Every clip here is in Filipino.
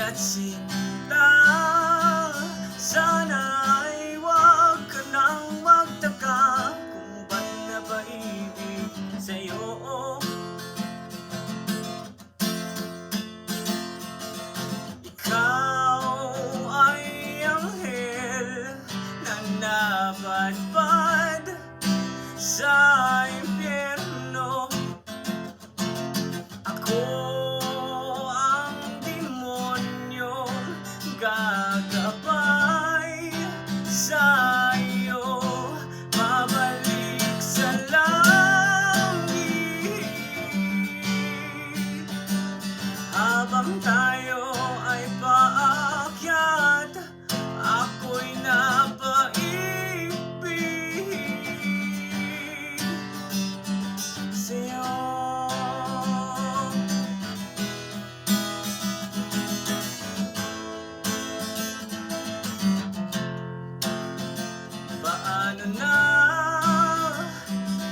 at sinta. Sana'y wag ka nang magtaka kung ba't napaibig sa'yo. Ikaw ay anghel na napadpad sa impyerno. Ako ang demonyong gagabay sa iyo, pabalik sa langit. Habang tayo ay paakyat, ako'y napaibig sa'yo. Paano na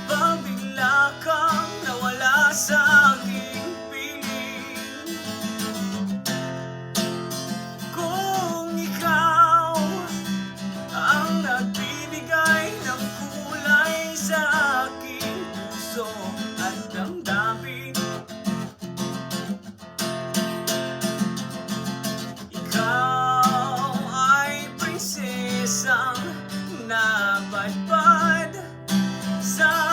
pag bigla kang nawala sa aking piling? Kung ikaw ang nagbibigay ng kulay sa aking puso at damdamin, ikaw ay prinsesang napadpad sa